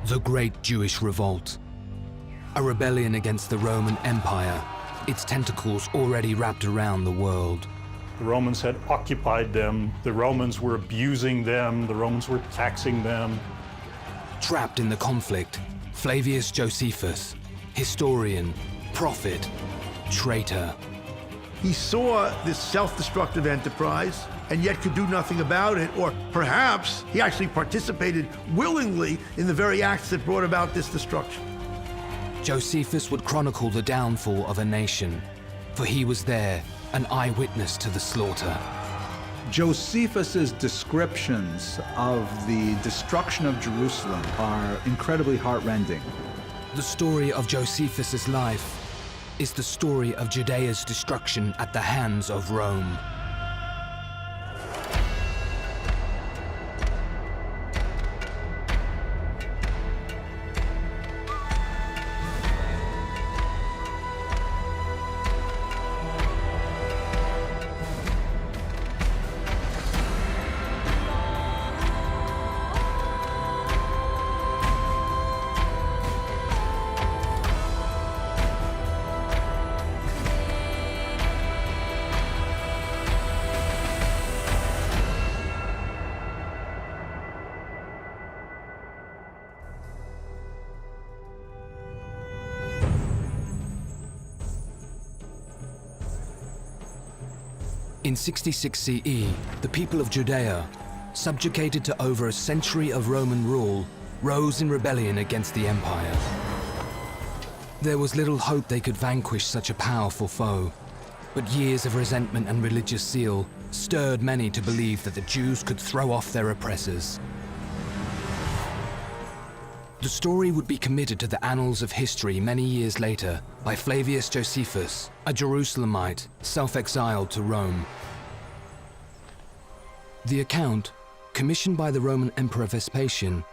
The Great Jewish Revolt. A rebellion against the Roman Empire, its tentacles already wrapped around the world. The Romans had occupied them, the Romans were abusing them, the Romans were taxing them. Trapped in the conflict, Flavius Josephus, historian, prophet, traitor. He saw this self-destructive enterprise and yet could do nothing about it, or perhaps he actually participated willingly in the very acts that brought about this destruction. Josephus would chronicle the downfall of a nation, for he was there, an eyewitness to the slaughter. Josephus's descriptions of the destruction of Jerusalem are incredibly heartrending. The story of Josephus's life is the story of Judea's destruction at the hands of Rome. In 66 CE, the people of Judea, subjugated to over a century of Roman rule, rose in rebellion against the empire. There was little hope they could vanquish such a powerful foe, but years of resentment and religious zeal stirred many to believe that the Jews could throw off their oppressors. The story would be committed to the annals of history many years later by Flavius Josephus, a Jerusalemite self-exiled to Rome. The account, commissioned by the Roman Emperor Vespasian,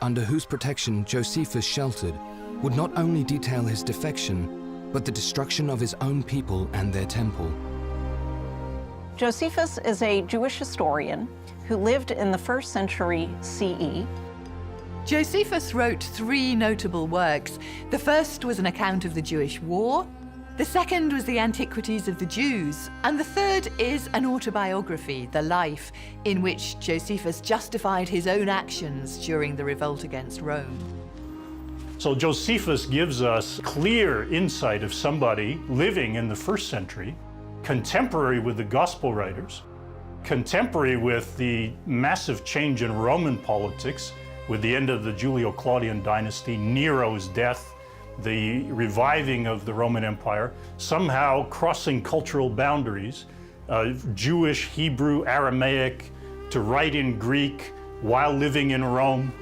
under whose protection Josephus sheltered, would not only detail his defection, but the destruction of his own people and their temple. Josephus is a Jewish historian who lived in the 1st century CE. Josephus wrote 3 notable works. The first was an account of the Jewish War, the second was the Antiquities of the Jews, and the third is an autobiography, The Life, in which Josephus justified his own actions during the revolt against Rome. So Josephus gives us clear insight of somebody living in the 1st century, contemporary with the gospel writers, contemporary with the massive change in Roman politics, with the end of the Julio-Claudian dynasty, Nero's death, the reviving of the Roman Empire, somehow crossing cultural boundaries, Jewish, Hebrew, Aramaic, to write in Greek while living in Rome,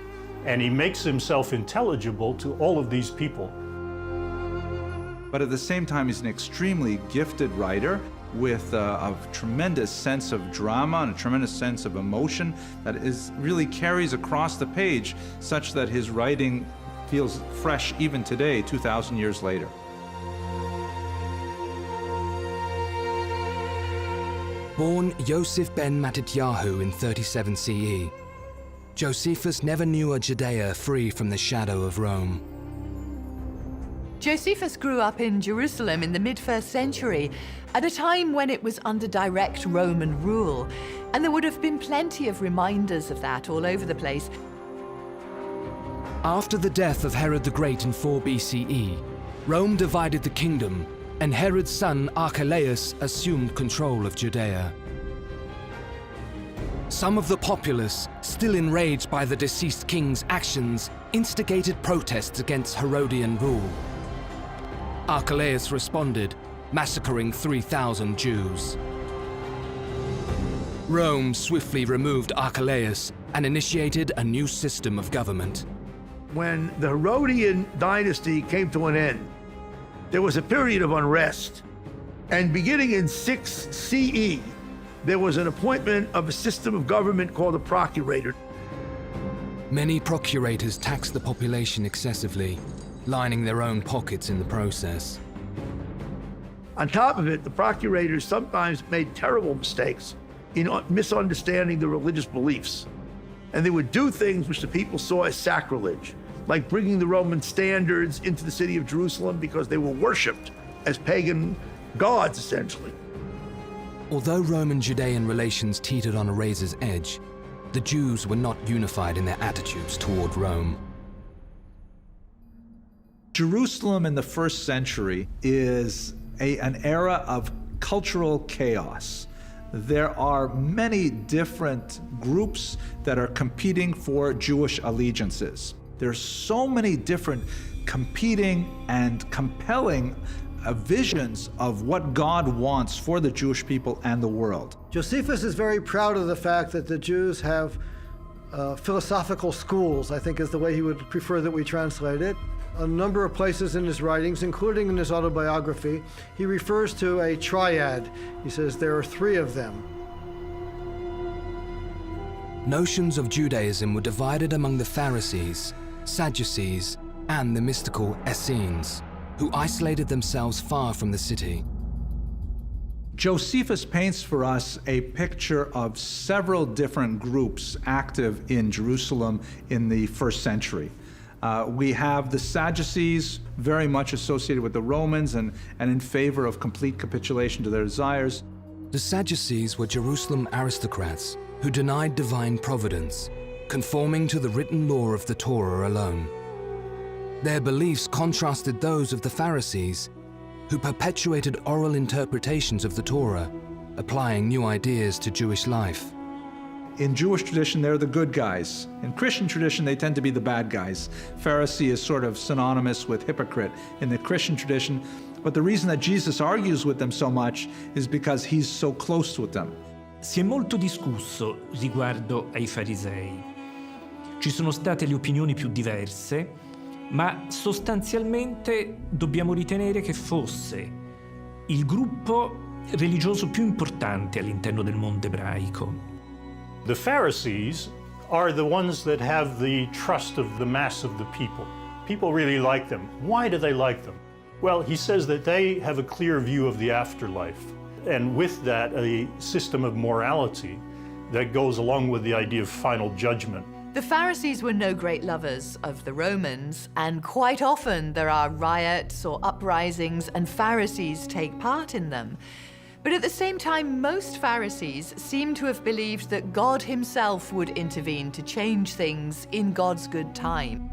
and he makes himself intelligible to all of these people. But at the same time, he's an extremely gifted writer with a tremendous sense of drama and a tremendous sense of emotion that really carries across the page, such that his writing feels fresh even today, 2,000 years later. Born Yosef ben Matityahu in 37 CE, Josephus never knew a Judea free from the shadow of Rome. Josephus grew up in Jerusalem in the mid-1st century, at a time when it was under direct Roman rule, and there would have been plenty of reminders of that all over the place. After the death of Herod the Great in 4 BCE, Rome divided the kingdom, and Herod's son Archelaus assumed control of Judea. Some of the populace, still enraged by the deceased king's actions, instigated protests against Herodian rule. Archelaus responded, massacring 3,000 Jews. Rome swiftly removed Archelaus and initiated a new system of government. When the Herodian dynasty came to an end, there was a period of unrest. And beginning in 6 CE, there was an appointment of a system of government called a procurator. Many procurators taxed the population excessively, lining their own pockets in the process. On top of it, the procurators sometimes made terrible mistakes in misunderstanding the religious beliefs. And they would do things which the people saw as sacrilege. like bringing the Roman standards into the city of Jerusalem because they were worshipped as pagan gods, essentially. Although Roman-Judean relations teetered on a razor's edge, the Jews were not unified in their attitudes toward Rome. Jerusalem in the first century is an era of cultural chaos. There are many different groups that are competing for Jewish allegiances. There's so many different competing and compelling visions of what God wants for the Jewish people and the world. Josephus is very proud of the fact that the Jews have philosophical schools, I think is the way he would prefer that we translate it. A number of places in his writings, including in his autobiography, he refers to a triad. He says there are three of them. Notions of Judaism were divided among the Pharisees, Sadducees, and the mystical Essenes, who isolated themselves far from the city. Josephus paints for us a picture of several different groups active in Jerusalem in the first century. We have the Sadducees, very much associated with the Romans and in favor of complete capitulation to their desires. The Sadducees were Jerusalem aristocrats who denied divine providence, conforming to the written law of the Torah alone. Their beliefs contrasted those of the Pharisees, who perpetuated oral interpretations of the Torah, applying new ideas to Jewish life. In Jewish tradition, they're the good guys. In Christian tradition, they tend to be the bad guys. Pharisee is sort of synonymous with hypocrite in the Christian tradition, but the reason that Jesus argues with them so much is because he's so close with them. Si è molto discusso riguardo ai farisei. Ci sono state le opinioni più diverse, ma sostanzialmente dobbiamo ritenere che fosse il gruppo religioso più importante all'interno del mondo ebraico. The Pharisees are the ones that have the trust of the mass of the people. People really like them. Why do they like them? Well, he says that they have a clear view of the afterlife, and with that, a system of morality that goes along with the idea of final judgment. The Pharisees were no great lovers of the Romans, and quite often there are riots or uprisings, and Pharisees take part in them. But at the same time, most Pharisees seem to have believed that God himself would intervene to change things in God's good time.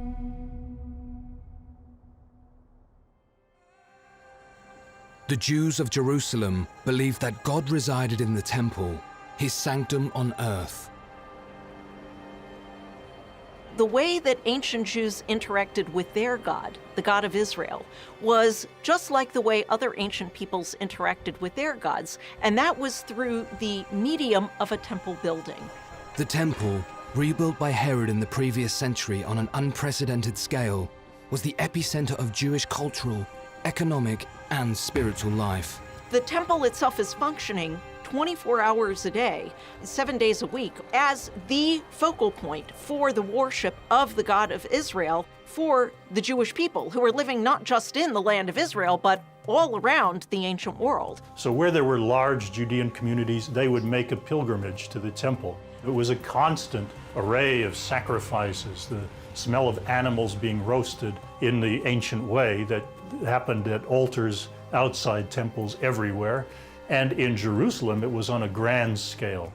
The Jews of Jerusalem believed that God resided in the temple, his sanctum on earth. The way that ancient Jews interacted with their God, the God of Israel, was just like the way other ancient peoples interacted with their gods, and that was through the medium of a temple building. The temple, rebuilt by Herod in the previous century on an unprecedented scale, was the epicenter of Jewish cultural, economic, and spiritual life. The temple itself is functioning 24 hours a day, 7 days a week, as the focal point for the worship of the God of Israel for the Jewish people who are living not just in the land of Israel, but all around the ancient world. So where there were large Judean communities, they would make a pilgrimage to the temple. It was a constant array of sacrifices, the smell of animals being roasted in the ancient way that happened at altars outside temples everywhere. And in Jerusalem, it was on a grand scale.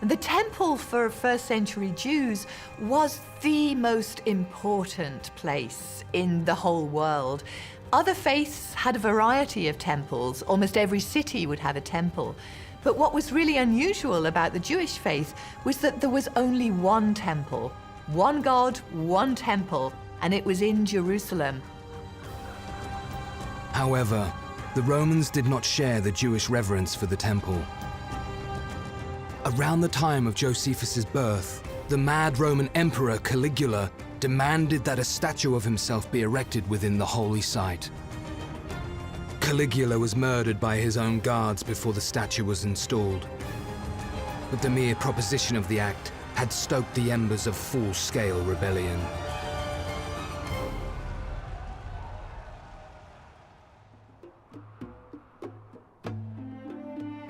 The temple for first century Jews was the most important place in the whole world. Other faiths had a variety of temples. Almost every city would have a temple. But what was really unusual about the Jewish faith was that there was only one temple, one God, one temple, and it was in Jerusalem. However, the Romans did not share the Jewish reverence for the temple. Around the time of Josephus's birth, the mad Roman emperor Caligula demanded that a statue of himself be erected within the holy site. Caligula was murdered by his own guards before the statue was installed. But the mere proposition of the act had stoked the embers of full-scale rebellion.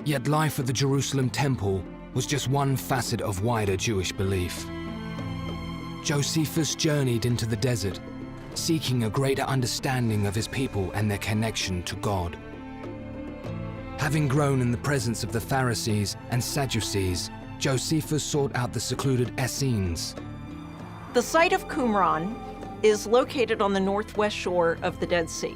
Yet life at the Jerusalem temple was just one facet of wider Jewish belief. Josephus journeyed into the desert, seeking a greater understanding of his people and their connection to God. Having grown in the presence of the Pharisees and Sadducees, Josephus sought out the secluded Essenes. The site of Qumran is located on the northwest shore of the Dead Sea.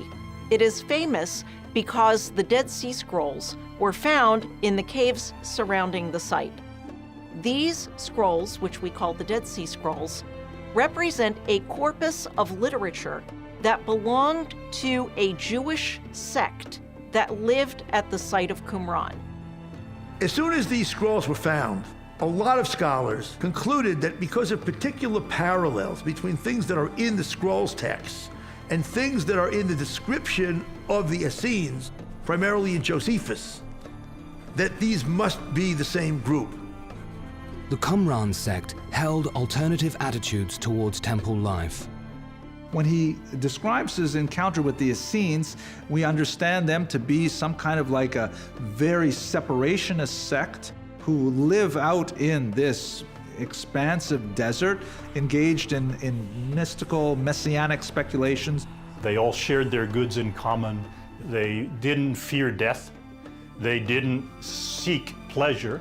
It is famous because the Dead Sea Scrolls were found in the caves surrounding the site. These scrolls, which we call the Dead Sea Scrolls, represent a corpus of literature that belonged to a Jewish sect that lived at the site of Qumran. As soon as these scrolls were found, a lot of scholars concluded that because of particular parallels between things that are in the scrolls text and things that are in the description of the Essenes, primarily in Josephus, that these must be the same group. The Qumran sect held alternative attitudes towards temple life. When he describes his encounter with the Essenes, we understand them to be some kind of like a very separationist sect who live out in this expansive desert, engaged in mystical, messianic speculations. They all shared their goods in common. They didn't fear death. They didn't seek pleasure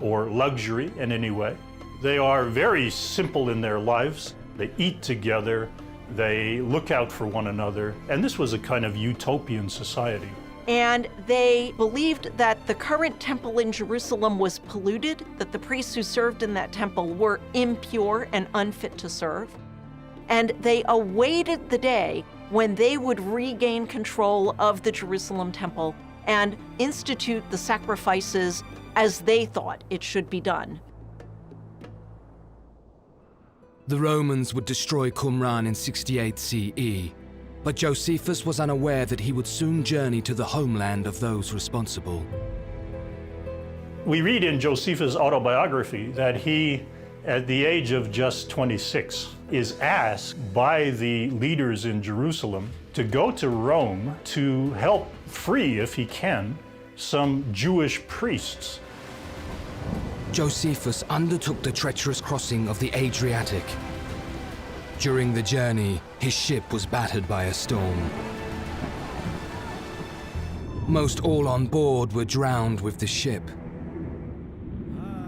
or luxury in any way. They are very simple in their lives. They eat together. They look out for one another. And this was a kind of utopian society. And they believed that the current temple in Jerusalem was polluted, that the priests who served in that temple were impure and unfit to serve. And they awaited the day when they would regain control of the Jerusalem temple and institute the sacrifices as they thought it should be done. The Romans would destroy Qumran in 68 CE, but Josephus was unaware that he would soon journey to the homeland of those responsible. We read in Josephus' autobiography that he, at the age of just 26, is asked by the leaders in Jerusalem to go to Rome to help free, if he can, some Jewish priests. Josephus undertook the treacherous crossing of the Adriatic. During the journey, his ship was battered by a storm. Most all on board were drowned with the ship.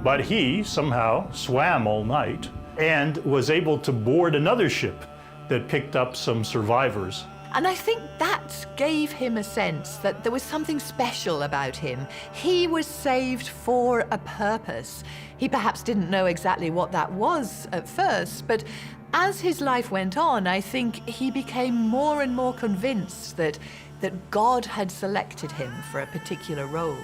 But he somehow swam all night and was able to board another ship that picked up some survivors. And I think that gave him a sense that there was something special about him. He was saved for a purpose. He perhaps didn't know exactly what that was at first, but as his life went on, I think he became more and more convinced that God had selected him for a particular role.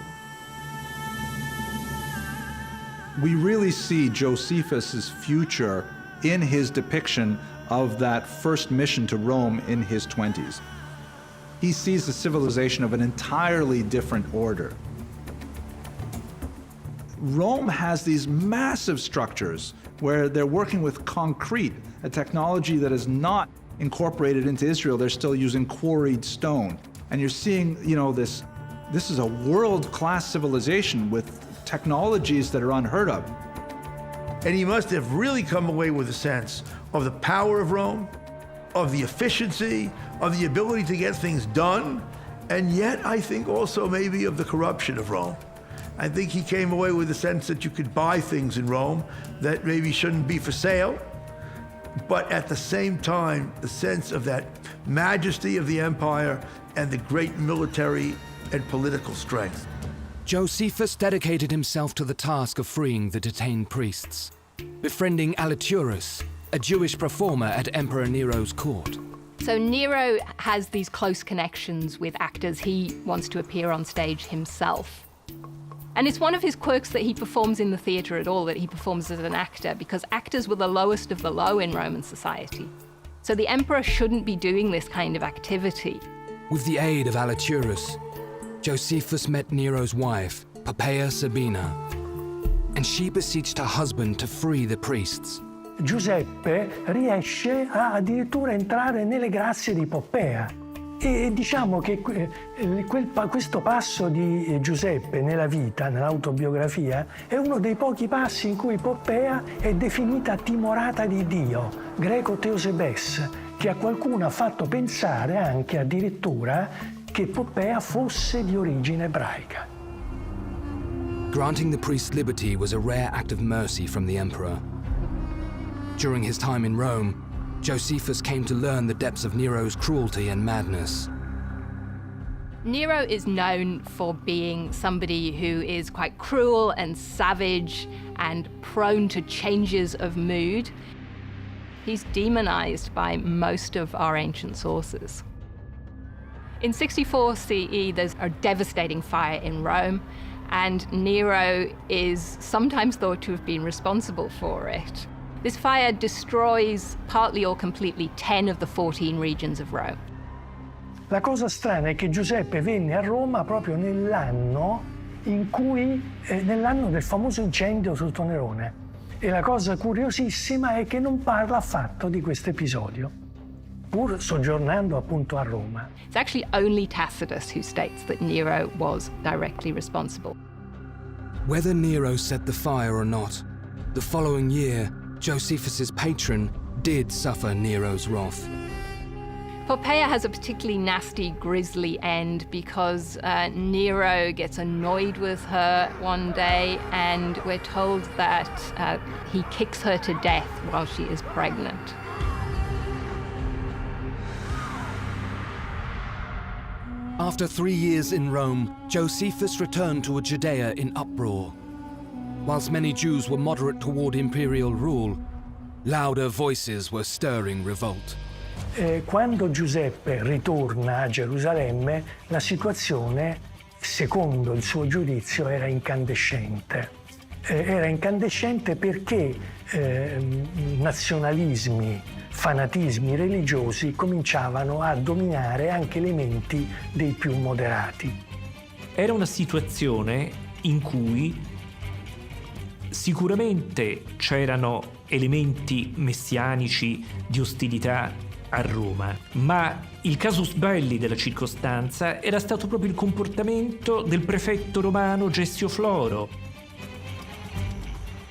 We really see Josephus' future in his depiction of that first mission to Rome in his 20s. He sees the civilization of an entirely different order. Rome has these massive structures where they're working with concrete, a technology that is not incorporated into Israel. They're still using quarried stone. And you're seeing, this is a world-class civilization with technologies that are unheard of. And he must have really come away with a sense of the power of Rome, of the efficiency, of the ability to get things done, and yet I think also maybe of the corruption of Rome. I think he came away with the sense that you could buy things in Rome that maybe shouldn't be for sale, but at the same time, the sense of that majesty of the empire and the great military and political strength. Josephus dedicated himself to the task of freeing the detained priests, befriending Aliturus, a Jewish performer at Emperor Nero's court. So Nero has these close connections with actors. He wants to appear on stage himself. And it's one of his quirks that he performs in the theatre at all, that he performs as an actor, because actors were the lowest of the low in Roman society. So the emperor shouldn't be doing this kind of activity. With the aid of Aliturus, Josephus met Nero's wife, Poppaea Sabina, and she beseeched her husband to free the priests. Giuseppe riesce a addirittura entrare nelle grazie di Poppea E diciamo che questo passo di Giuseppe nella vita, nell'autobiografia, è uno dei pochi passi in cui Poppea è definita timorata di Dio, greco Teosebes, che a qualcuno ha fatto pensare anche addirittura che Poppea fosse di origine ebraica. Granting the priests liberty was a rare act of mercy from the emperor. During his time in Rome, Josephus came to learn the depths of Nero's cruelty and madness. Nero is known for being somebody who is quite cruel and savage and prone to changes of mood. He's demonized by most of our ancient sources. In 64 CE, there's a devastating fire in Rome, and Nero is sometimes thought to have been responsible for it. This fire destroys partly or completely 10 of the 14 regions of Rome. La cosa strana è che Giuseppe venne a Roma proprio nell'anno nell'anno del famoso incendio sotto Nerone. E la cosa curiosissima è che non parla affatto di questo episodio, pur soggiornando appunto a Roma. It's actually only Tacitus who states that Nero was directly responsible. Whether Nero set the fire or not, the following year, Josephus's patron did suffer Nero's wrath. Poppaea has a particularly nasty, grisly end because Nero gets annoyed with her one day, and we're told that he kicks her to death while she is pregnant. After 3 years in Rome, Josephus returned to a Judea in uproar. Whilst many Jews were moderate toward imperial rule, louder voices were stirring revolt. Quando Giuseppe ritorna a Gerusalemme, la situazione, secondo il suo giudizio, era incandescente. Era incandescente perché nazionalismi, fanatismi religiosi cominciavano a dominare anche le menti dei più moderati. Era una situazione in cui sicuramente c'erano elementi messianici di ostilità a Roma, ma il casus belli della circostanza era stato proprio il comportamento del prefetto romano Gessio Floro.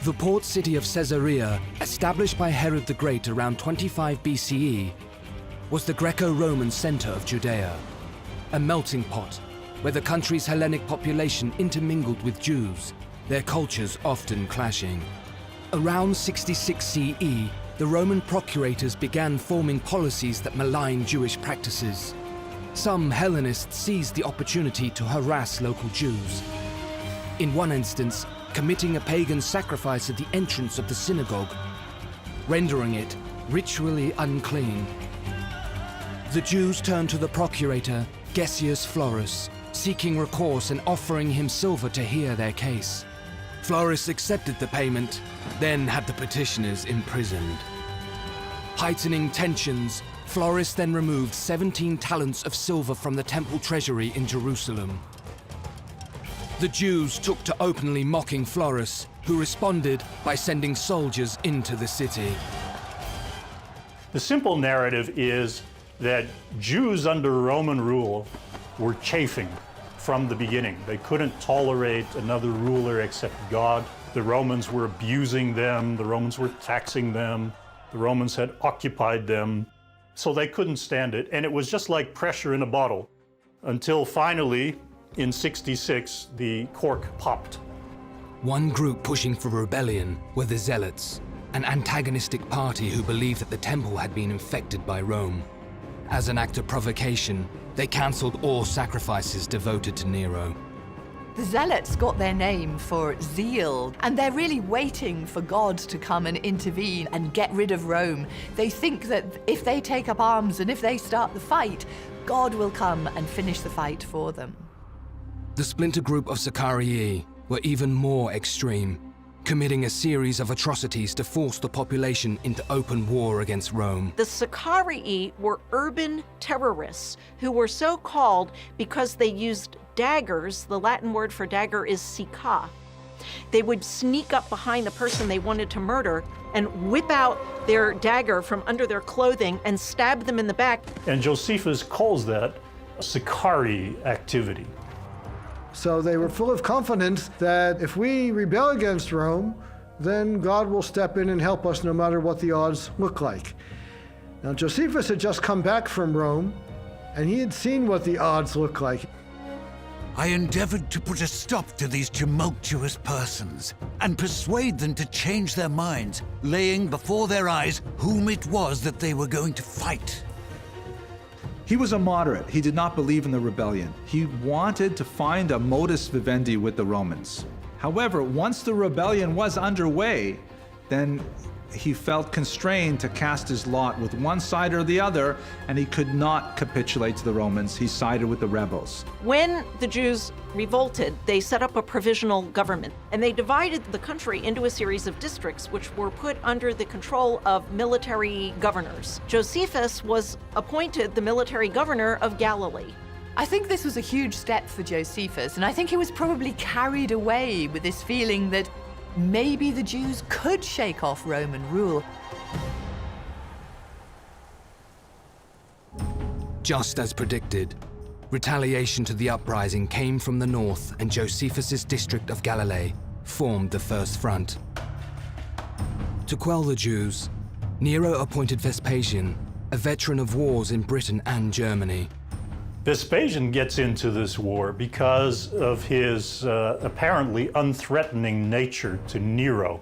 The port city of Caesarea, established by Herod the Great around 25 BCE, was the Greco-Roman center of Judea, a melting pot where the country's Hellenic population intermingled with Jews, their cultures often clashing. Around 66 CE, the Roman procurators began forming policies that maligned Jewish practices. Some Hellenists seized the opportunity to harass local Jews. In one instance, committing a pagan sacrifice at the entrance of the synagogue, rendering it ritually unclean. The Jews turned to the procurator, Gessius Florus, seeking recourse and offering him silver to hear their case. Florus accepted the payment, then had the petitioners imprisoned. Heightening tensions, Florus then removed 17 talents of silver from the temple treasury in Jerusalem. The Jews took to openly mocking Florus, who responded by sending soldiers into the city. The simple narrative is that Jews under Roman rule were chafing from the beginning. They couldn't tolerate another ruler except God. The Romans were abusing them, the Romans were taxing them, the Romans had occupied them, so they couldn't stand it. And it was just like pressure in a bottle, until finally, in 66, the cork popped. One group pushing for rebellion were the Zealots, an antagonistic party who believed that the temple had been infected by Rome. As an act of provocation, they cancelled all sacrifices devoted to Nero. The Zealots got their name for zeal, and they're really waiting for God to come and intervene and get rid of Rome. They think that if they take up arms and if they start the fight, God will come and finish the fight for them. The splinter group of Sicarii were even more extreme, committing a series of atrocities to force the population into open war against Rome. The Sicarii were urban terrorists who were so called because they used daggers. The Latin word for dagger is sica. They would sneak up behind the person they wanted to murder and whip out their dagger from under their clothing and stab them in the back. And Josephus calls that Sicarii activity. So they were full of confidence that if we rebel against Rome, then God will step in and help us no matter what the odds look like. Now, Josephus had just come back from Rome, and he had seen what the odds look like. I endeavored to put a stop to these tumultuous persons and persuade them to change their minds, laying before their eyes whom it was that they were going to fight. He was a moderate. He did not believe in the rebellion. He wanted to find a modus vivendi with the Romans. However, once the rebellion was underway, then he felt constrained to cast his lot with one side or the other, and he could not capitulate to the Romans. He sided with the rebels. When the Jews revolted, they set up a provisional government, and they divided the country into a series of districts which were put under the control of military governors. Josephus was appointed the military governor of Galilee. I think this was a huge step for Josephus, and I think he was probably carried away with this feeling that maybe the Jews could shake off Roman rule. Just as predicted, retaliation to the uprising came from the north, and Josephus's district of Galilee formed the first front. To quell the Jews, Nero appointed Vespasian, a veteran of wars in Britain and Germany. Vespasian gets into this war because of his apparently unthreatening nature to Nero.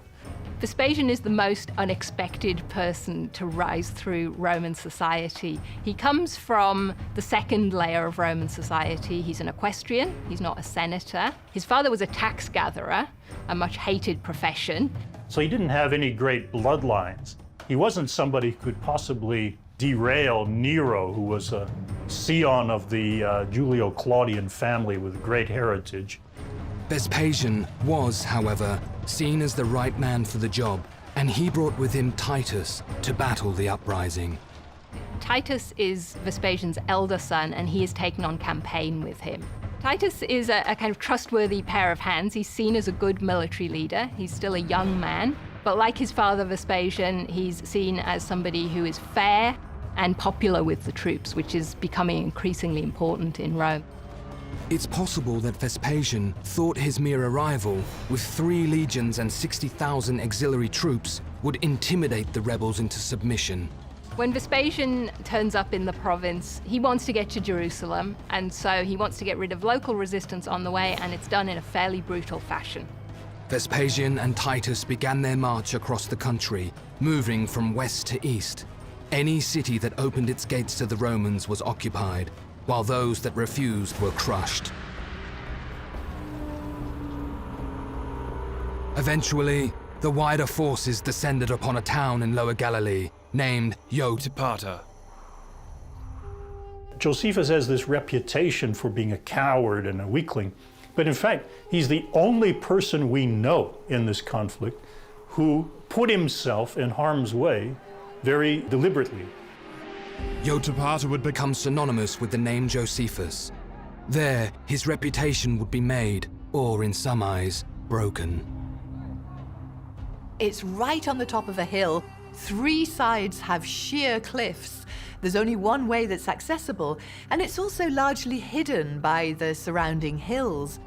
Vespasian is the most unexpected person to rise through Roman society. He comes from the second layer of Roman society. He's an equestrian, he's not a senator. His father was a tax gatherer, a much hated profession. So he didn't have any great bloodlines. He wasn't somebody who could possibly derail Nero, who was a scion of the Julio-Claudian family with great heritage. Vespasian was, however, seen as the right man for the job, and he brought with him Titus to battle the uprising. Titus is Vespasian's elder son, and he has taken on campaign with him. Titus is a kind of trustworthy pair of hands. He's seen as a good military leader. He's still a young man, but like his father Vespasian, he's seen as somebody who is fair and popular with the troops, which is becoming increasingly important in Rome. It's possible that Vespasian thought his mere arrival, with 3 legions and 60,000 auxiliary troops, would intimidate the rebels into submission. When Vespasian turns up in the province, he wants to get to Jerusalem, and so he wants to get rid of local resistance on the way, and it's done in a fairly brutal fashion. Vespasian and Titus began their march across the country, moving from west to east. Any city that opened its gates to the Romans was occupied, while those that refused were crushed. Eventually, the wider forces descended upon a town in Lower Galilee named Jotapata. Josephus has this reputation for being a coward and a weakling, but in fact, he's the only person we know in this conflict who put himself in harm's way very deliberately. Jotapata would become synonymous with the name Josephus. There, his reputation would be made, or in some eyes, broken. It's right on the top of a hill. 3 sides have sheer cliffs. There's only one way that's accessible, and it's also largely hidden by the surrounding hills.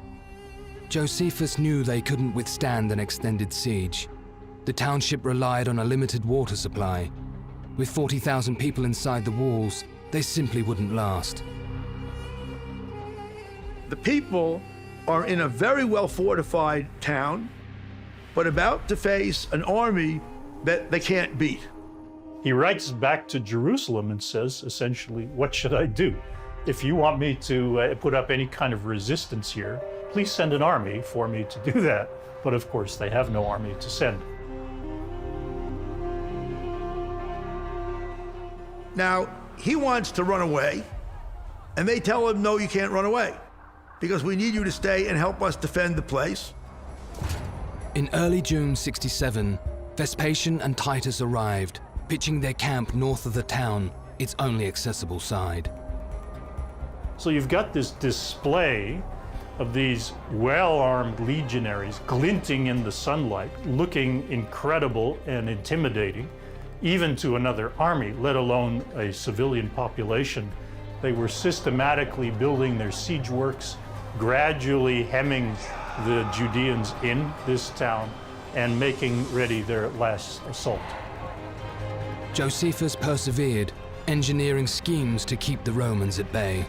Josephus knew they couldn't withstand an extended siege. The township relied on a limited water supply. With 40,000 people inside the walls, they simply wouldn't last. The people are in a very well fortified town, but about to face an army that they can't beat. He writes back to Jerusalem and says, essentially, what should I do? If you want me to put up any kind of resistance here, please send an army for me to do that. But of course, they have no army to send. Now, he wants to run away, and they tell him, no, you can't run away, because we need you to stay and help us defend the place. In early June 67, Vespasian and Titus arrived, pitching their camp north of the town, its only accessible side. So you've got this display of these well-armed legionaries glinting in the sunlight, looking incredible and intimidating, even to another army, let alone a civilian population They were systematically building their siege works, gradually hemming the Judeans in this town and making ready their last assault. Josephus persevered, engineering schemes to keep the Romans at bay.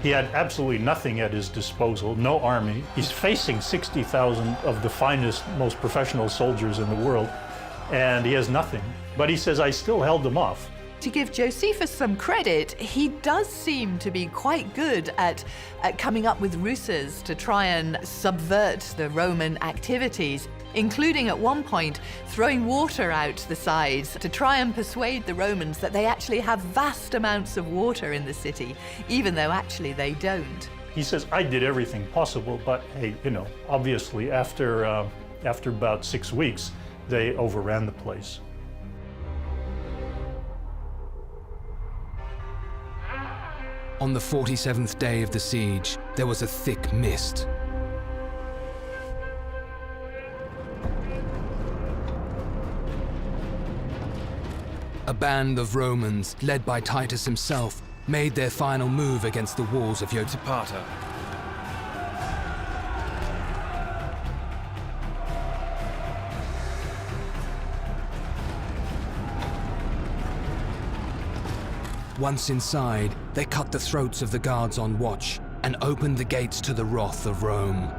He had absolutely nothing at his disposal, no army. He's facing 60,000 of the finest, most professional soldiers in the world, and he has nothing. But he says, I still held them off. To give Josephus some credit, he does seem to be quite good at coming up with ruses to try and subvert the Roman activities, including at one point throwing water out the sides to try and persuade the Romans that they actually have vast amounts of water in the city, even though actually they don't. He says, I did everything possible, but hey, obviously after about 6 weeks, they overran the place. On the 47th day of the siege, there was a thick mist. A band of Romans, led by Titus himself, made their final move against the walls of Jotapata. Once inside, they cut the throats of the guards on watch and opened the gates to the wrath of Rome.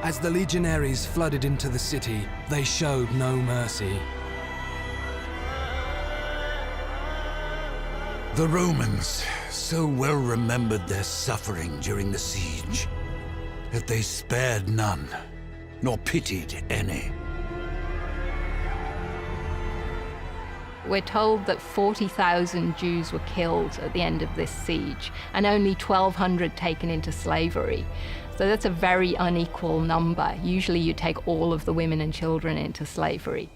As the legionaries flooded into the city, they showed no mercy. The Romans so well remembered their suffering during the siege that they spared none, nor pitied any. We're told that 40,000 Jews were killed at the end of this siege, and only 1,200 taken into slavery. So that's a very unequal number. Usually you take all of the women and children into slavery.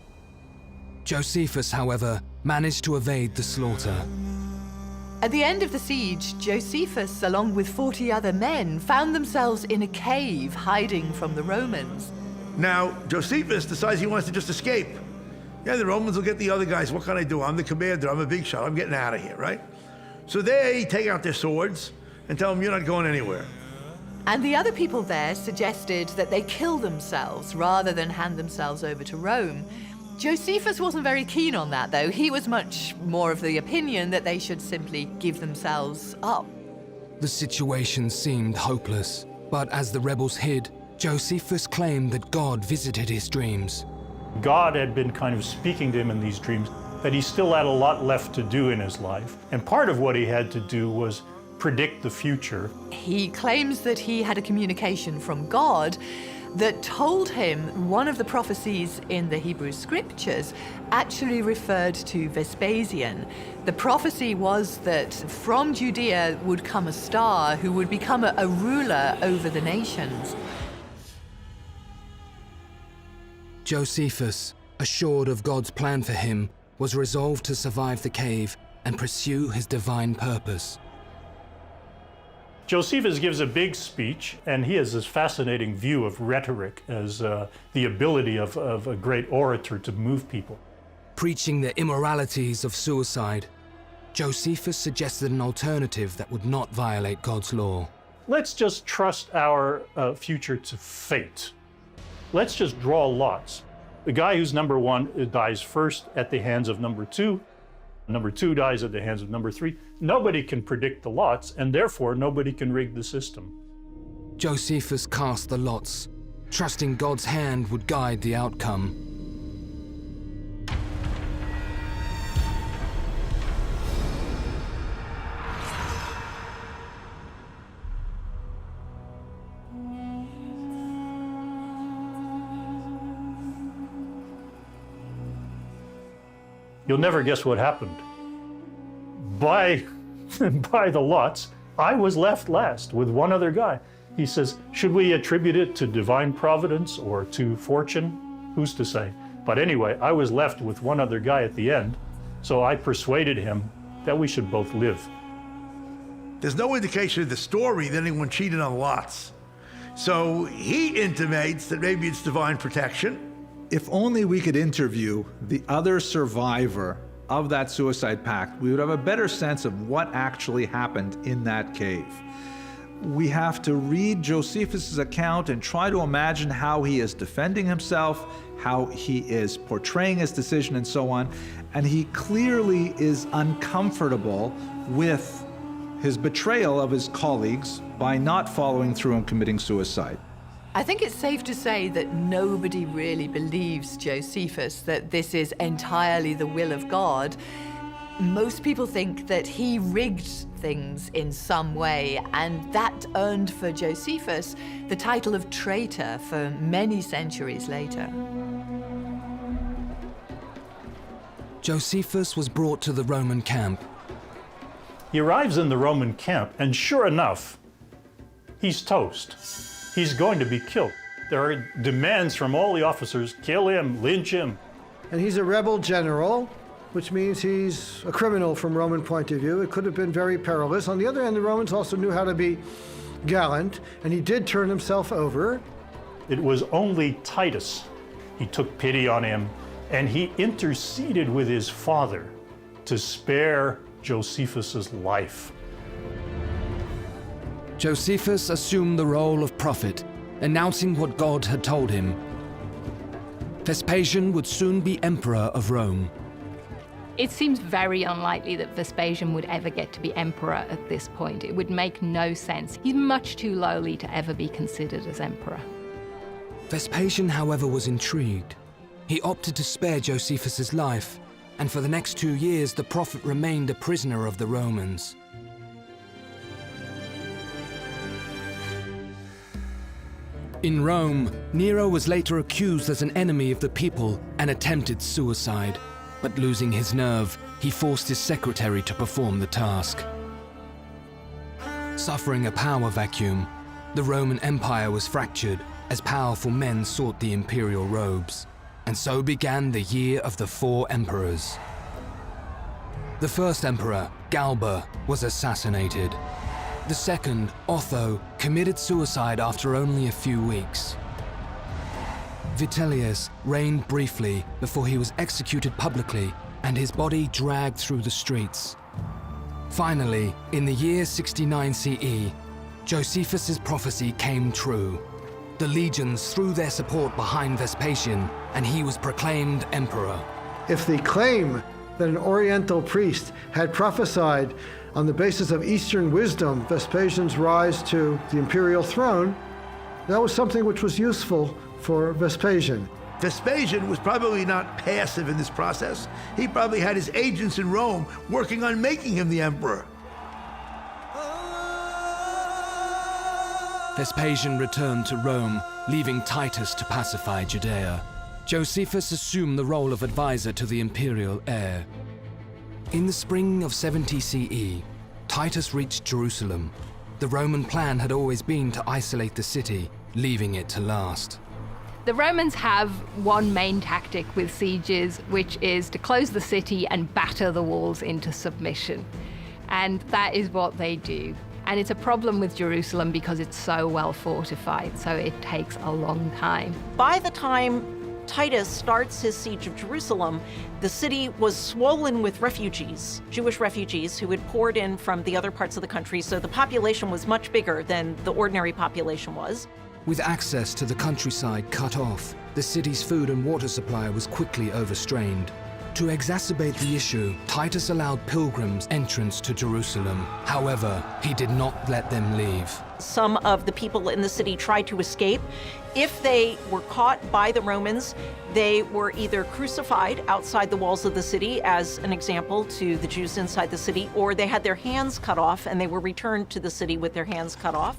Josephus, however, managed to evade the slaughter. At the end of the siege, Josephus, along with 40 other men, found themselves in a cave hiding from the Romans. Now, Josephus decides he wants to just escape. Yeah, the Romans will get the other guys. What can I do? I'm the commander. I'm a big shot. I'm getting out of here, right? So they take out their swords and tell him, you're not going anywhere. And the other people there suggested that they kill themselves rather than hand themselves over to Rome. Josephus wasn't very keen on that, though. He was much more of the opinion that they should simply give themselves up. The situation seemed hopeless, but as the rebels hid, Josephus claimed that God visited his dreams. God had been kind of speaking to him in these dreams, that he still had a lot left to do in his life. And part of what he had to do was predict the future. He claims that he had a communication from God that told him one of the prophecies in the Hebrew scriptures actually referred to Vespasian. The prophecy was that from Judea would come a star who would become a ruler over the nations. Josephus, assured of God's plan for him, was resolved to survive the cave and pursue his divine purpose. Josephus gives a big speech, and he has this fascinating view of rhetoric as the ability of a great orator to move people. Preaching the immoralities of suicide, Josephus suggested an alternative that would not violate God's law. Let's just trust our future to fate. Let's just draw lots. The guy who's number one dies first at the hands of number two. Number two dies at the hands of number three. Nobody can predict the lots, and therefore nobody can rig the system. Josephus cast the lots, trusting God's hand would guide the outcome. You'll never guess what happened. By the lots, I was left last with one other guy. He says, should we attribute it to divine providence or to fortune? Who's to say? But anyway, I was left with one other guy at the end, so I persuaded him that we should both live. There's no indication in the story that anyone cheated on lots. So he intimates that maybe it's divine protection. If only we could interview the other survivor of that suicide pact, we would have a better sense of what actually happened in that cave. We have to read Josephus' account and try to imagine how he is defending himself, how he is portraying his decision, and so on. And he clearly is uncomfortable with his betrayal of his colleagues by not following through and committing suicide. I think it's safe to say that nobody really believes Josephus, that this is entirely the will of God. Most people think that he rigged things in some way, and that earned for Josephus the title of traitor for many centuries later. Josephus was brought to the Roman camp. He arrives in the Roman camp, and sure enough, he's toast. He's going to be killed. There are demands from all the officers, kill him, lynch him. And he's a rebel general, which means he's a criminal from Roman point of view. It could have been very perilous. On the other hand, the Romans also knew how to be gallant, and he did turn himself over. It was only Titus. He took pity on him, and he interceded with his father to spare Josephus' life. Josephus assumed the role of prophet, announcing what God had told him. Vespasian would soon be emperor of Rome. It seems very unlikely that Vespasian would ever get to be emperor at this point. It would make no sense. He's much too lowly to ever be considered as emperor. Vespasian, however, was intrigued. He opted to spare Josephus' life, and for the next 2 years, the prophet remained a prisoner of the Romans. In Rome, Nero was later accused as an enemy of the people and attempted suicide. But losing his nerve, he forced his secretary to perform the task. Suffering a power vacuum, the Roman Empire was fractured as powerful men sought the imperial robes. And so began the year of the 4 emperors. The first emperor, Galba, was assassinated. The second, Otho, committed suicide after only a few weeks. Vitellius reigned briefly before he was executed publicly and his body dragged through the streets. Finally, in the year 69 CE, Josephus' prophecy came true. The legions threw their support behind Vespasian, and he was proclaimed emperor. If the claim that an Oriental priest had prophesied on the basis of Eastern wisdom Vespasian's rise to the imperial throne, that was something which was useful for Vespasian. Vespasian was probably not passive in this process. He probably had his agents in Rome working on making him the emperor. Vespasian returned to Rome, leaving Titus to pacify Judea. Josephus assumed the role of advisor to the imperial heir. In the spring of 70 CE, Titus reached Jerusalem. The Roman plan had always been to isolate the city, leaving it to last. The Romans have one main tactic with sieges, which is to close the city and batter the walls into submission. And that is what they do. And it's a problem with Jerusalem because it's so well fortified, so it takes a long time. By the time Titus starts his siege of Jerusalem, the city was swollen with refugees, Jewish refugees who had poured in from the other parts of the country, so the population was much bigger than the ordinary population was. With access to the countryside cut off, the city's food and water supply was quickly overstrained. To exacerbate the issue, Titus allowed pilgrims entrance to Jerusalem. However, he did not let them leave. Some of the people in the city tried to escape. If they were caught by the Romans, they were either crucified outside the walls of the city, as an example to the Jews inside the city, or they had their hands cut off and they were returned to the city with their hands cut off.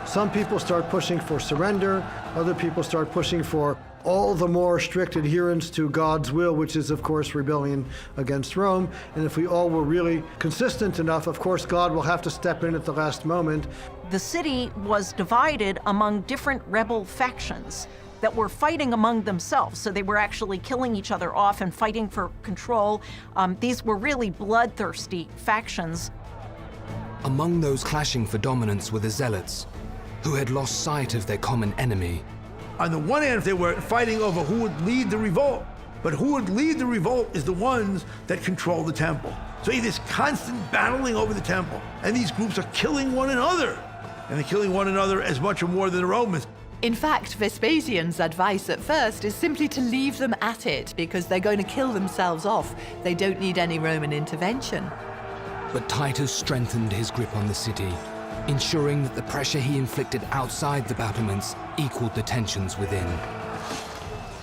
Some people start pushing for surrender, other people start pushing for all the more strict adherence to God's will, which is, of course, rebellion against Rome. And if we all were really consistent enough, of course, God will have to step in at the last moment. The city was divided among different rebel factions that were fighting among themselves. So they were actually killing each other off and fighting for control. These were really bloodthirsty factions. Among those clashing for dominance were the Zealots, who had lost sight of their common enemy. On the one hand, they were fighting over who would lead the revolt, but who would lead the revolt is the ones that control the temple. So you have this constant battling over the temple, and these groups are killing one another, and they're killing one another as much or more than the Romans. In fact, Vespasian's advice at first is simply to leave them at it because they're going to kill themselves off. They don't need any Roman intervention. But Titus strengthened his grip on the city, ensuring that the pressure he inflicted outside the battlements equaled the tensions within.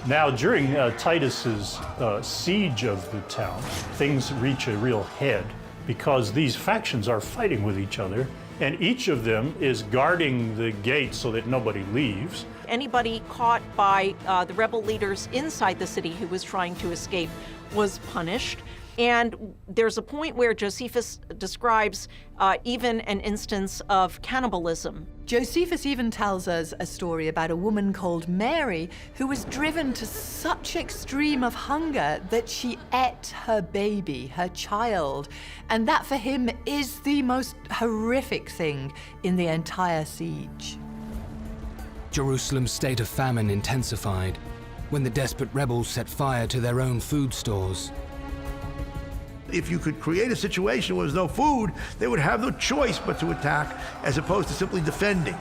Now, during Titus's siege of the town, things reach a real head because these factions are fighting with each other, and each of them is guarding the gate so that nobody leaves. Anybody caught by the rebel leaders inside the city who was trying to escape was punished. And there's a point where Josephus describes even an instance of cannibalism. Josephus even tells us a story about a woman called Mary who was driven to such extreme of hunger that she ate her baby, her child. And that for him is the most horrific thing in the entire siege. Jerusalem's state of famine intensified when the desperate rebels set fire to their own food stores. If you could create a situation where there's no food, they would have no choice but to attack as opposed to simply defending.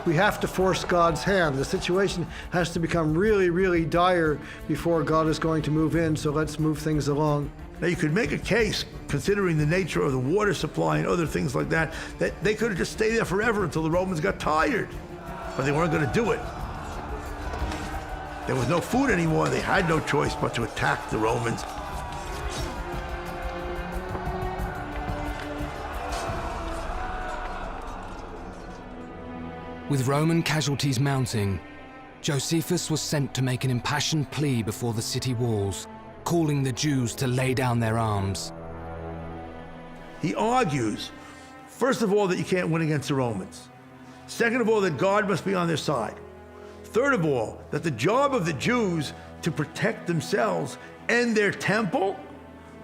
We have to force God's hand. The situation has to become really, really dire before God is going to move in, so let's move things along. Now, you could make a case, considering the nature of the water supply and other things like that, that they could have just stayed there forever until the Romans got tired. But they weren't going to do it. There was no food anymore. They had no choice but to attack the Romans. With Roman casualties mounting, Josephus was sent to make an impassioned plea before the city walls, calling the Jews to lay down their arms. He argues, first of all, that you can't win against the Romans. Second of all, that God must be on their side. Third of all, that the job of the Jews to protect themselves and their temple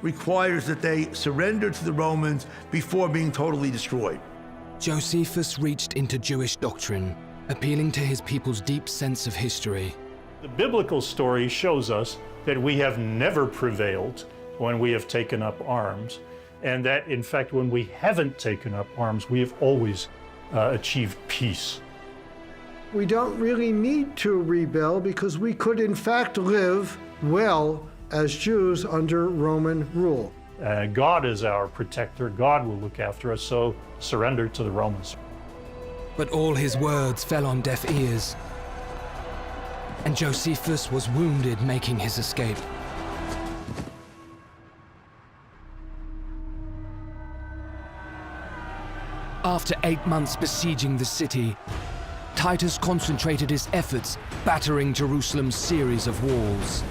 requires that they surrender to the Romans before being totally destroyed. Josephus reached into Jewish doctrine, appealing to his people's deep sense of history. The biblical story shows us that we have never prevailed when we have taken up arms, and that, in fact, when we haven't taken up arms, we have always achieved peace. We don't really need to rebel because we could, in fact, live well as Jews under Roman rule. God is our protector. God will look after us, so surrender to the Romans. But all his words fell on deaf ears, and Josephus was wounded making his escape. After 8 months besieging the city, Titus concentrated his efforts battering Jerusalem's series of walls.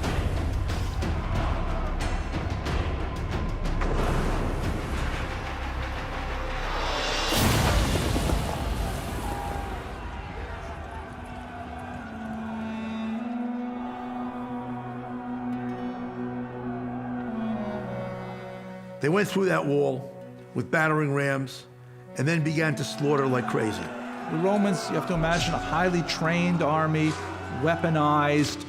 They went through that wall with battering rams and then began to slaughter like crazy. The Romans, you have to imagine, a highly trained army, weaponized,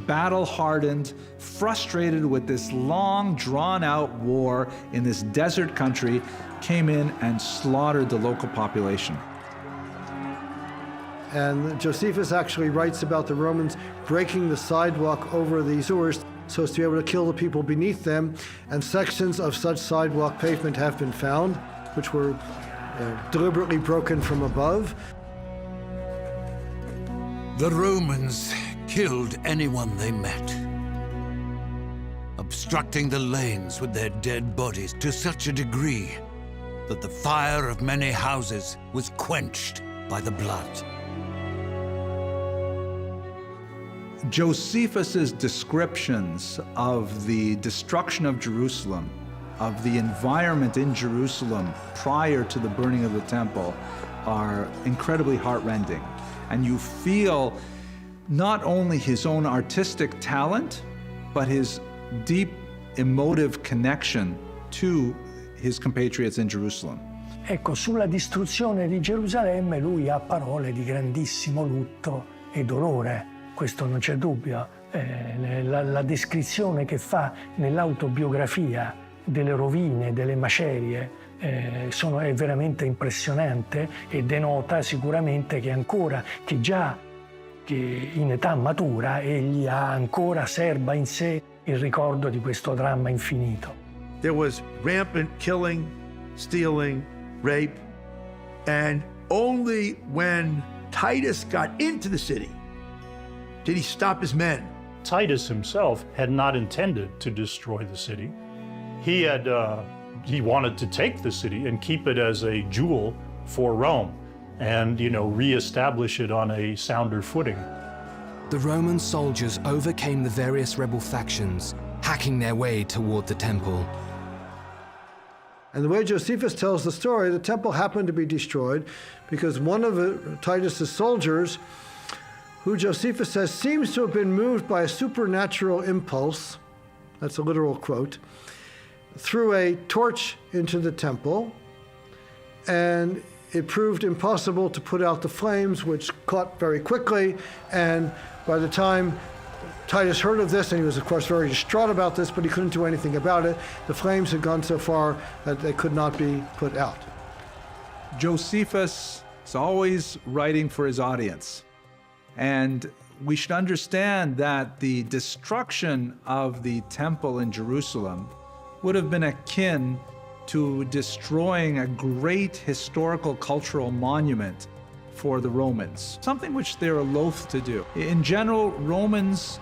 battle-hardened, frustrated with this long, drawn-out war in this desert country, came in and slaughtered the local population. And Josephus actually writes about the Romans breaking the sidewalk over the sewers so as to be able to kill the people beneath them, and sections of such sidewalk pavement have been found, which were deliberately broken from above. The Romans killed anyone they met, obstructing the lanes with their dead bodies to such a degree that the fire of many houses was quenched by the blood. Josephus's descriptions of the destruction of Jerusalem, of the environment in Jerusalem prior to the burning of the temple, are incredibly heartrending. And you feel not only his own artistic talent, but his deep emotive connection to his compatriots in Jerusalem. Ecco, sulla distruzione di Gerusalemme lui ha parole di grandissimo lutto e dolore, questo non c'è dubbio. La descrizione che fa nell'autobiografia delle rovine, delle macerie, è veramente impressionante e denota sicuramente che già in età matura egli ha ancora serba in sé il ricordo di questo dramma infinito. There was rampant killing, stealing, rape, and only when Titus got into the city did he stop his men. Titus himself had not intended to destroy the city. He wanted to take the city and keep it as a jewel for Rome and, reestablish it on a sounder footing. The Roman soldiers overcame the various rebel factions, hacking their way toward the temple. And the way Josephus tells the story, the temple happened to be destroyed because one of Titus's soldiers, who Josephus says seems to have been moved by a supernatural impulse, that's a literal quote, threw a torch into the temple, and it proved impossible to put out the flames, which caught very quickly, and by the time Titus heard of this, and he was, of course, very distraught about this, but he couldn't do anything about it. The flames had gone so far that they could not be put out. Josephus is always writing for his audience. And we should understand that the destruction of the temple in Jerusalem would have been akin to destroying a great historical cultural monument for the Romans, something which they were loath to do. In general, Romans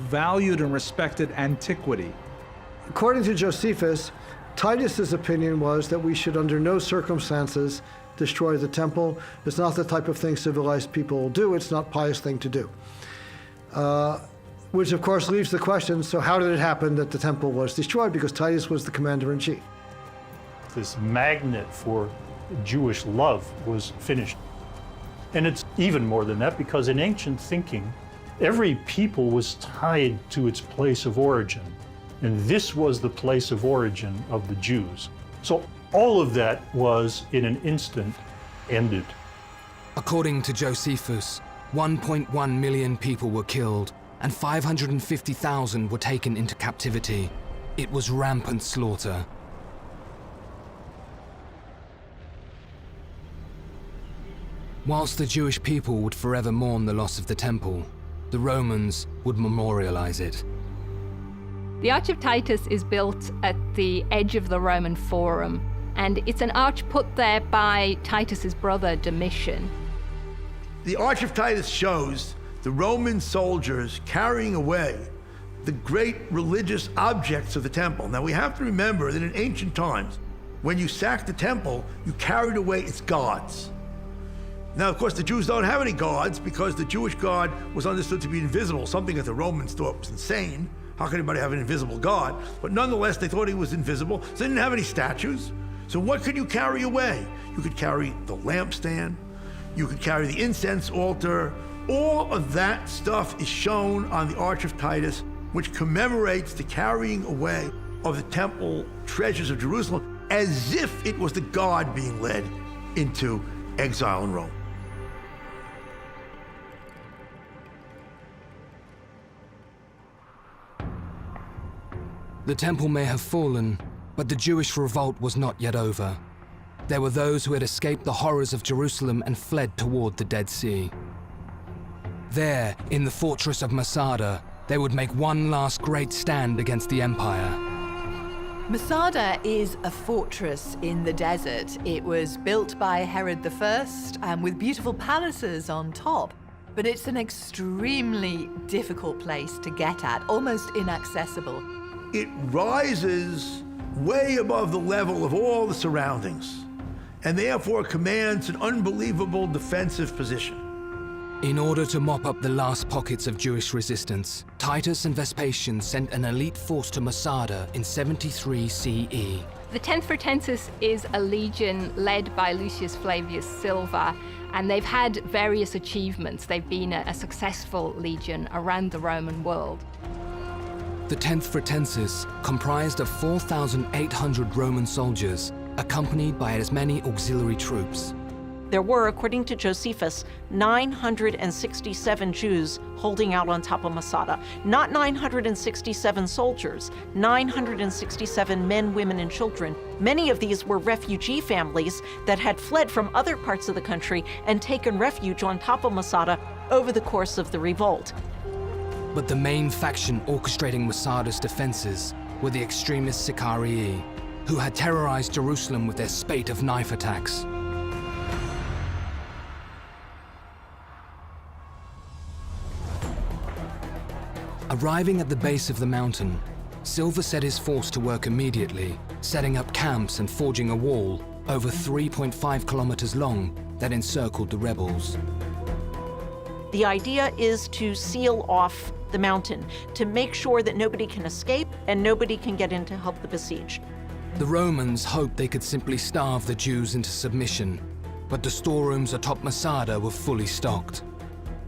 valued and respected antiquity. According to Josephus, Titus's opinion was that we should under no circumstances destroy the temple. It's not the type of thing civilized people will do. It's not a pious thing to do. Which of course leaves the question, so how did it happen that the temple was destroyed? Because Titus was the commander-in-chief. This magnet for Jewish love was finished. And it's even more than that, because in ancient thinking, every people was tied to its place of origin. And this was the place of origin of the Jews. So all of that was, in an instant, ended. According to Josephus, 1.1 million people were killed and 550,000 were taken into captivity. It was rampant slaughter. Whilst the Jewish people would forever mourn the loss of the temple, the Romans would memorialize it. The Arch of Titus is built at the edge of the Roman Forum, and it's an arch put there by Titus's brother Domitian. The Arch of Titus shows the Roman soldiers carrying away the great religious objects of the temple. Now we have to remember that in ancient times, when you sacked the temple, you carried away its gods. Now, of course, the Jews don't have any gods because the Jewish God was understood to be invisible, something that the Romans thought was insane. How could anybody have an invisible God? But nonetheless, they thought he was invisible, so they didn't have any statues. So what could you carry away? You could carry the lampstand, you could carry the incense altar. All of that stuff is shown on the Arch of Titus, which commemorates the carrying away of the temple treasures of Jerusalem as if it was the God being led into exile in Rome. The temple may have fallen, but the Jewish revolt was not yet over. There were those who had escaped the horrors of Jerusalem and fled toward the Dead Sea. There, in the fortress of Masada, they would make one last great stand against the empire. Masada is a fortress in the desert. It was built by Herod I with beautiful palaces on top. But it's an extremely difficult place to get at, almost inaccessible. It rises way above the level of all the surroundings, and therefore commands an unbelievable defensive position. In order to mop up the last pockets of Jewish resistance, Titus and Vespasian sent an elite force to Masada in 73 CE. The 10th Fretensis is a legion led by Lucius Flavius Silva, and they've had various achievements. They've been a successful legion around the Roman world. The 10th Fretensis comprised of 4,800 Roman soldiers accompanied by as many auxiliary troops. There were, according to Josephus, 967 Jews holding out on top of Masada. Not 967 soldiers, 967 men, women, and children. Many of these were refugee families that had fled from other parts of the country and taken refuge on top of Masada over the course of the revolt. But the main faction orchestrating Masada's defenses were the extremist Sicarii, who had terrorized Jerusalem with their spate of knife attacks. Arriving at the base of the mountain, Silva set his force to work immediately, setting up camps and forging a wall over 3.5 kilometers long that encircled the rebels. The idea is to seal off the mountain, to make sure that nobody can escape and nobody can get in to help the besieged. The Romans hoped they could simply starve the Jews into submission, but the storerooms atop Masada were fully stocked.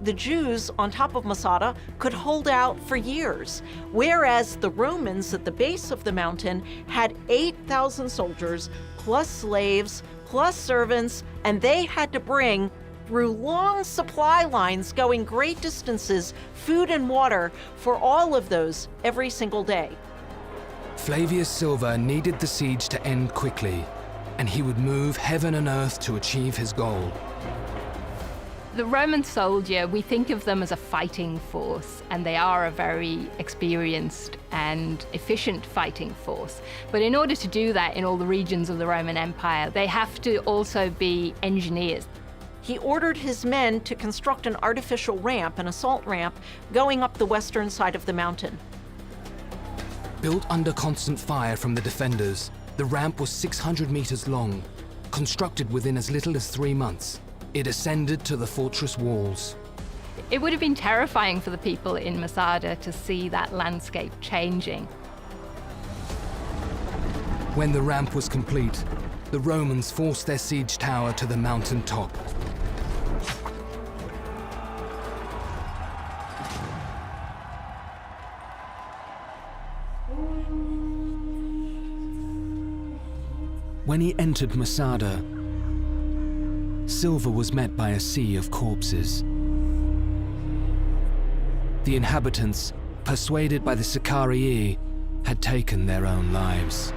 The Jews on top of Masada could hold out for years, whereas the Romans at the base of the mountain had 8,000 soldiers, plus slaves, plus servants, and they had to bring, through long supply lines going great distances, food and water for all of those every single day. Flavius Silva needed the siege to end quickly, and he would move heaven and earth to achieve his goal. The Roman soldier, we think of them as a fighting force, and they are a very experienced and efficient fighting force. But in order to do that in all the regions of the Roman Empire, they have to also be engineers. He ordered his men to construct an artificial ramp, an assault ramp, going up the western side of the mountain. Built under constant fire from the defenders, the ramp was 600 meters long, constructed within as little as 3 months. It ascended to the fortress walls. It would have been terrifying for the people in Masada to see that landscape changing. When the ramp was complete, the Romans forced their siege tower to the mountain top. When he entered Masada, Silva was met by a sea of corpses. The inhabitants, persuaded by the Sicarii, had taken their own lives.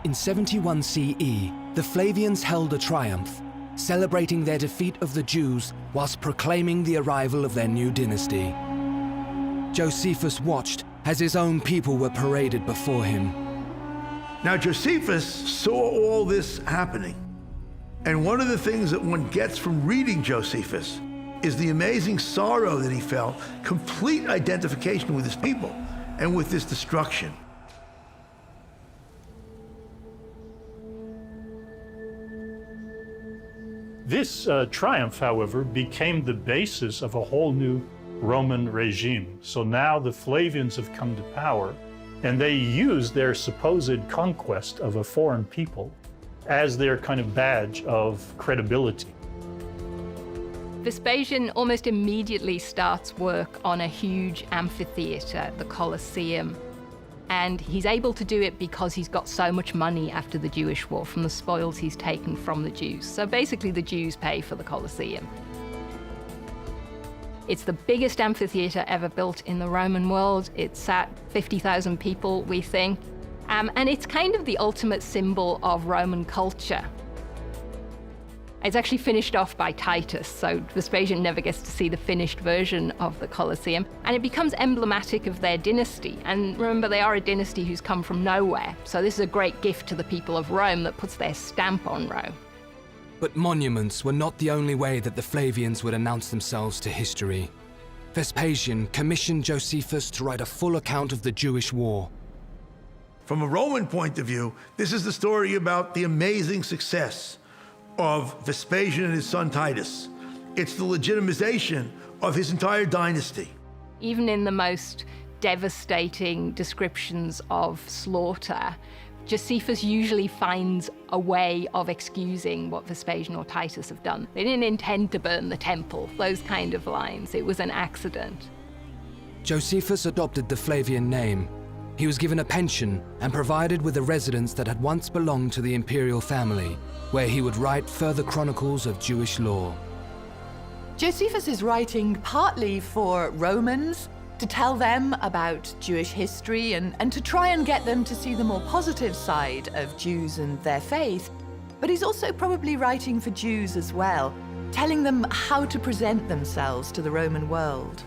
In 71 CE, the Flavians held a triumph, celebrating their defeat of the Jews whilst proclaiming the arrival of their new dynasty. Josephus watched as his own people were paraded before him. Now, Josephus saw all this happening. And one of the things that one gets from reading Josephus is the amazing sorrow that he felt, complete identification with his people and with this destruction. This triumph, however, became the basis of a whole new Roman regime. So now the Flavians have come to power, and they use their supposed conquest of a foreign people as their kind of badge of credibility. Vespasian almost immediately starts work on a huge amphitheater, the Colosseum. And he's able to do it because he's got so much money after the Jewish war from the spoils he's taken from the Jews. So basically the Jews pay for the Colosseum. It's the biggest amphitheater ever built in the Roman world. It sat 50,000 people, we think. And it's kind of the ultimate symbol of Roman culture. It's actually finished off by Titus, so Vespasian never gets to see the finished version of the Colosseum. And it becomes emblematic of their dynasty. And remember, they are a dynasty who's come from nowhere. So this is a great gift to the people of Rome that puts their stamp on Rome. But monuments were not the only way that the Flavians would announce themselves to history. Vespasian commissioned Josephus to write a full account of the Jewish war. From a Roman point of view, this is the story about the amazing success of Vespasian and his son Titus. It's the legitimization of his entire dynasty. Even in the most devastating descriptions of slaughter, Josephus usually finds a way of excusing what Vespasian or Titus have done. They didn't intend to burn the temple, those kind of lines. It was an accident. Josephus adopted the Flavian name. He was given a pension and provided with a residence that had once belonged to the imperial family, where he would write further chronicles of Jewish law. Josephus is writing partly for Romans, to tell them about Jewish history and to try and get them to see the more positive side of Jews and their faith. But he's also probably writing for Jews as well, telling them how to present themselves to the Roman world.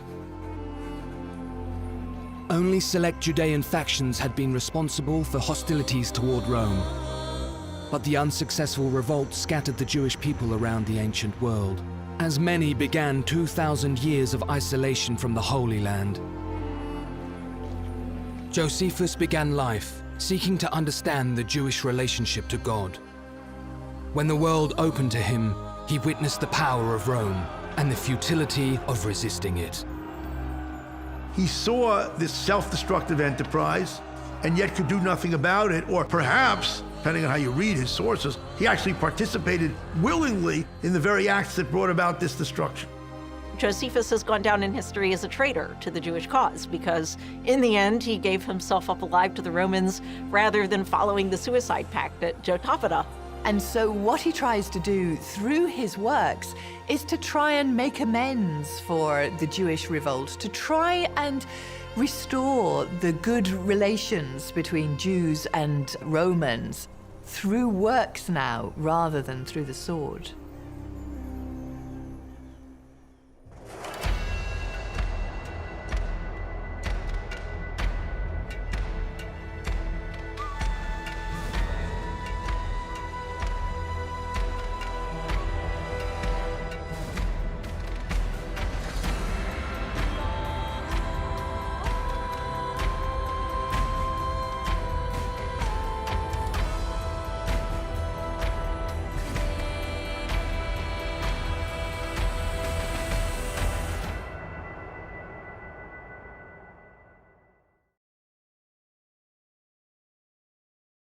Only select Judean factions had been responsible for hostilities toward Rome. But the unsuccessful revolt scattered the Jewish people around the ancient world, as many began 2,000 years of isolation from the Holy Land. Josephus began life seeking to understand the Jewish relationship to God. When the world opened to him, he witnessed the power of Rome and the futility of resisting it. He saw this self-destructive enterprise and yet could do nothing about it, or perhaps, depending on how you read his sources, he actually participated willingly in the very acts that brought about this destruction. Josephus has gone down in history as a traitor to the Jewish cause because, in the end, he gave himself up alive to the Romans rather than following the suicide pact at Jotapata. And so what he tries to do through his works is to try and make amends for the Jewish revolt, to try and restore the good relations between Jews and Romans through works now rather than through the sword.